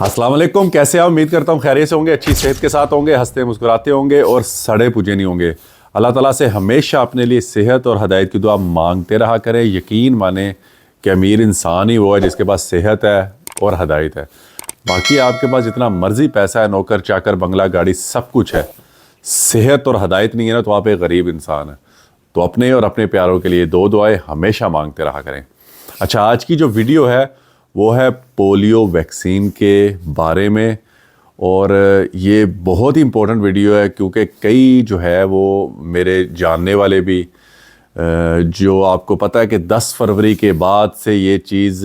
अस्सलाम वालेकुम, कैसे आप? उम्मीद करता हूँ खैरियत से होंगे, अच्छी सेहत के साथ होंगे, हंसते मुस्कुराते होंगे और सड़े पुजे नहीं होंगे। अल्लाह ताला से हमेशा अपने लिए सेहत और हदायत की दुआ मांगते रहा करें। यकीन माने कि अमीर इंसान ही वो है जिसके पास सेहत है और हदायत है। बाकी आपके पास जितना मर्जी पैसा है, नौकर चाकर बंगला गाड़ी सब कुछ है, सेहत और हदायत नहीं है ना तो आप एक गरीब इंसान है। तो अपने और अपने प्यारों के लिए दो दुआएं हमेशा मांगते रहा करें। अच्छा, आज की जो वीडियो है वो है पोलियो वैक्सीन के बारे में, और ये बहुत ही इम्पोर्टेंट वीडियो है क्योंकि कई जो है वो मेरे जानने वाले भी, जो आपको पता है कि 10 फरवरी के बाद से ये चीज़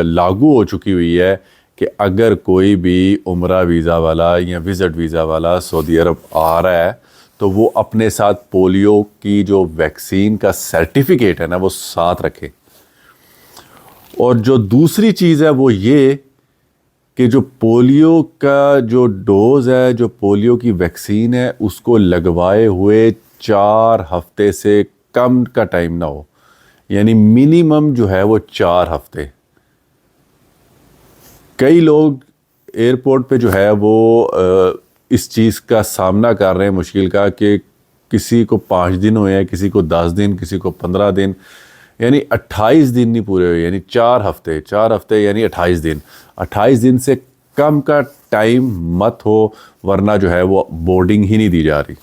लागू हो चुकी हुई है कि अगर कोई भी उम्रा वीज़ा वाला या विज़िट वीज़ा वाला सऊदी अरब आ रहा है तो वो अपने साथ पोलियो की जो वैक्सीन का सर्टिफिकेट है ना वो साथ रखे। और जो दूसरी चीज़ है वो ये कि जो पोलियो का जो डोज़ है, जो पोलियो की वैक्सीन है, उसको लगवाए हुए 4 हफ्ते से कम का टाइम ना हो, यानी मिनिमम जो है वो 4 हफ्ते। कई लोग एयरपोर्ट पे जो है वो इस चीज़ का सामना कर रहे हैं मुश्किल का कि किसी को 5 दिन हुए हैं, किसी को 10 दिन, किसी को 15 दिन, यानी 28 दिन नहीं पूरे हुए, यानी 4 हफ्ते यानी 28 दिन। 28 दिन से कम का टाइम मत हो, वरना जो है वो बोर्डिंग ही नहीं दी जा रही।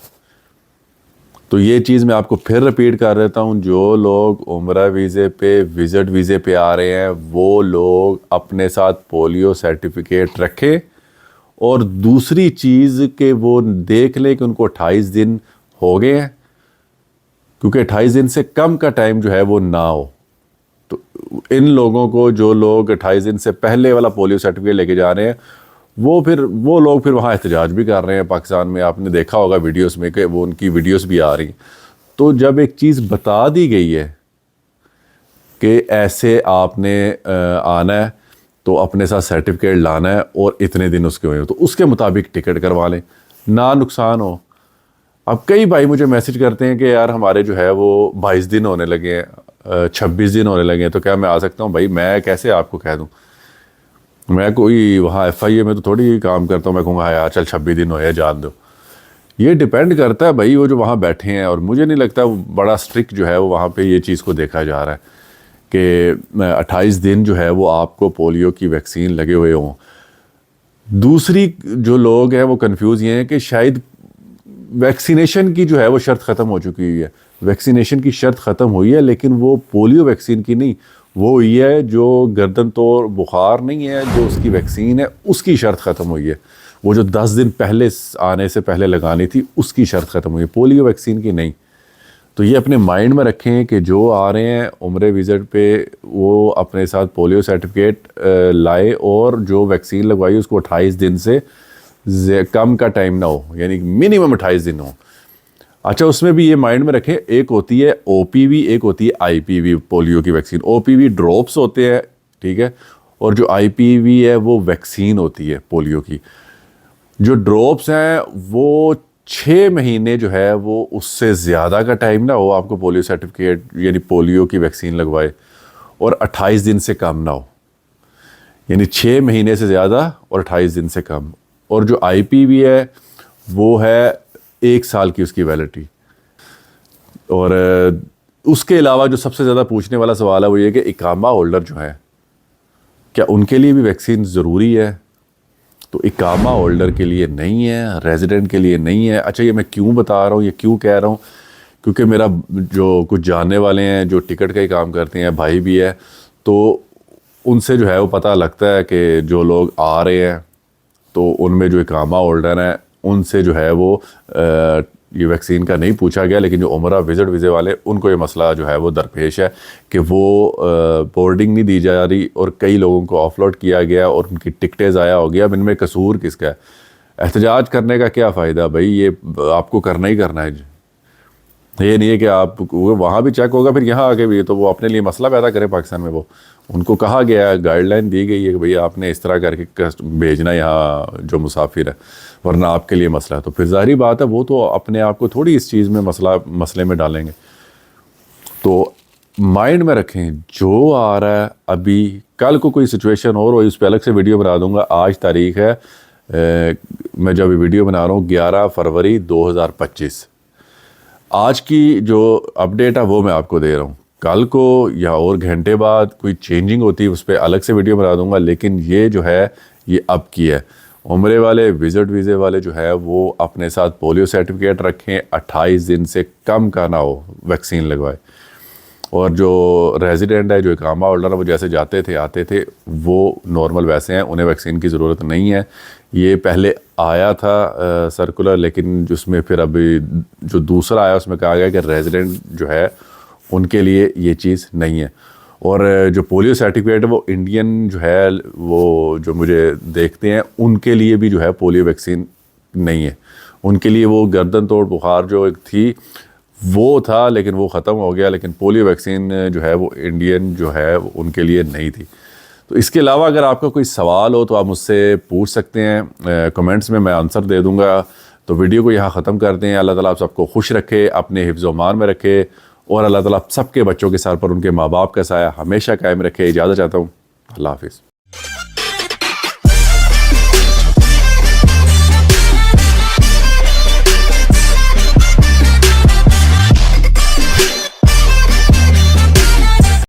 तो ये चीज़ मैं आपको फिर रिपीट कर देता हूँ, जो लोग उम्रा वीज़े पे, विज़िट वीज़े पे आ रहे हैं वो लोग अपने साथ पोलियो सर्टिफिकेट रखें। और दूसरी चीज़ कि वो देख लें कि उनको 28 दिन हो गए हैं, क्योंकि 28 दिन से कम का टाइम जो है वो ना हो। तो इन लोगों को, जो लोग 28 दिन से पहले वाला पोलियो सर्टिफिकेट लेके जा रहे हैं, वो लोग फिर वहाँ एहतजाज भी कर रहे हैं पाकिस्तान में। आपने देखा होगा वीडियोस में कि वो उनकी वीडियोस भी आ रही। तो जब एक चीज़ बता दी गई है कि ऐसे आपने आना है तो अपने साथ सर्टिफिकेट लाना है और इतने दिन उसके हुए, तो उसके मुताबिक टिकट करवा लें, ना नुकसान हो। अब कई भाई मुझे मैसेज करते हैं कि यार हमारे जो है वो 22 दिन होने लगे हैं, 26 दिन होने लगे हैं, तो क्या मैं आ सकता हूँ? भाई मैं कैसे आपको कह दूँ? मैं कोई वहाँ FIA में तो थोड़ी काम करता हूँ, मैं कहूँगा यार चल 26 दिन होए जान दो। ये डिपेंड करता है भाई वो जो वहाँ बैठे हैं, और मुझे नहीं लगता बड़ा स्ट्रिक्ट जो है वो वहाँ पे ये चीज़ को देखा जा रहा है कि 28 दिन जो है वो आपको पोलियो की वैक्सीन लगे हुए हों। दूसरी जो लोग हैं वो कंफ्यूज ये हैं कि शायद वैक्सीनेशन की जो है वो शर्त ख़त्म हो चुकी हुई है। वैक्सीनेशन की शर्त ख़त्म हुई है, लेकिन वो पोलियो वैक्सीन की नहीं। वो हुई है जो गर्दन तोड़ बुखार नहीं है, जो उसकी वैक्सीन है उसकी शर्त ख़त्म हुई है। वो जो 10 दिन पहले आने से पहले लगानी थी उसकी शर्त ख़त्म हुई है, पोलियो वैक्सीन की नहीं। तो ये अपने माइंड में रखें कि जो आ रहे हैं उम्रे विज़िट पे वो अपने साथ पोलियो सर्टिफिकेट लाए, और जो वैक्सीन लगवाई उसको 28 दिन से कम का टाइम ना हो, यानी मिनिमम 28 दिन हो। अच्छा, उसमें भी ये माइंड में रखें, एक होती है OPV, एक होती है IPV पोलियो की वैक्सीन। OPV ड्रॉप्स होते हैं, ठीक है, और जो IPV है वो वैक्सीन होती है पोलियो की। जो ड्रॉप्स हैं वो 6 महीने जो है वो उससे ज़्यादा का टाइम ना हो आपको पोलियो सर्टिफिकेट यानी पोलियो की वैक्सीन लगवाए, और 28 दिन से कम ना हो, यानी 6 महीने से ज़्यादा और 28 दिन से कम। और जो IPV है वो है 1 साल की उसकी वैलिडिटी। और उसके अलावा जो सबसे ज़्यादा पूछने वाला सवाल है वो ये कि इकामा होल्डर जो है, क्या उनके लिए भी वैक्सीन ज़रूरी है? तो इकामा होल्डर के लिए नहीं है, रेजिडेंट के लिए नहीं है। अच्छा, ये मैं क्यों बता रहा हूँ, ये क्यों कह रहा हूँ? क्योंकि मेरा जो कुछ जानने वाले हैं जो टिकट का ही काम करते हैं, भाई भी है, तो उनसे जो है वो पता लगता है कि जो लोग आ रहे हैं तो उनमें जो इकामा होल्डर हैं उनसे जो है वो ये वैक्सीन का नहीं पूछा गया, लेकिन जो उम्रा विज़िट वीज़े वाले उनको ये मसला जो है वो दरपेश है कि वो बोर्डिंग नहीं दी जा रही, और कई लोगों को ऑफलोड किया गया और उनकी टिकटें ज़ाया हो गया। अब इनमें कसूर किसका है? एहतजाज करने का क्या फ़ायदा भाई? ये आपको करना ही करना है। ये नहीं है कि आप वहाँ भी चेक होगा फिर यहाँ आके भी, तो वो अपने लिए मसला पैदा करें पाकिस्तान में। वो उनको कहा गया है, गाइडलाइन दी गई है कि भैया आपने इस तरह करके भेजना यहाँ जो मुसाफिर है, वरना आपके लिए मसला है। तो फिर ज़ाहिर बात है वो तो अपने आप को थोड़ी इस चीज़ में मसले में डालेंगे। तो माइंड में रखें, जो आ रहा है अभी کل کو کوئی سچویشن اور ہوئی اس پہ الگ سے ویڈیو بنا دوں گا. آج تاریخ ہے میں جب ویڈیو بنا رہا ہوں 11 فروری 2025. آج کی جو اپڈیٹ ہے وہ میں آپ کو دے رہا ہوں. کل کو یا اور گھنٹے بعد کوئی چینجنگ ہوتی ہے اس پہ الگ سے ویڈیو بنا دوں گا, لیکن یہ جو ہے یہ اب کی ہے. عمرے والے وزٹ ویزے والے جو ہے وہ اپنے ساتھ پولیو سرٹیفکیٹ رکھیں, 28 دن سے کم کا نہ ہو, ویکسین لگوائے. اور جو ریزیڈنٹ ہے, جو اقامہ ہولڈر ہے, وہ جیسے جاتے تھے آتے تھے وہ نارمل ویسے ہیں, انہیں ویکسین کی ضرورت نہیں ہے. یہ پہلے آیا تھا سرکولر, لیکن جس میں پھر ابھی جو دوسرا آیا اس میں کہا گیا کہ ریزیڈنٹ جو ہے ان کے لیے یہ چیز نہیں ہے. اور جو پولیو سرٹیفکیٹ ہے وہ انڈین جو ہے وہ جو مجھے دیکھتے ہیں ان کے لیے بھی جو ہے پولیو ویکسین نہیں ہے. ان کے لیے وہ گردن توڑ بخار جو ایک تھی وہ تھا, لیکن وہ ختم ہو گیا. لیکن پولیو ویکسین جو ہے وہ انڈین جو ہے ان کے لیے نہیں تھی. تو اس کے علاوہ اگر آپ کا کوئی سوال ہو تو آپ مجھ سے پوچھ سکتے ہیں کمنٹس میں آنسر دے دوں گا. تو ویڈیو کو یہاں ختم کرتے ہیں. اللہ تعالیٰ آپ سب کو خوش رکھے, اپنے حفظ و امان میں رکھے, اور اللہ تعالیٰ سب کے بچوں کے سر پر ان کے ماں باپ کا سایہ ہمیشہ قائم رکھے. اجازت چاہتا ہوں. اللہ حافظ.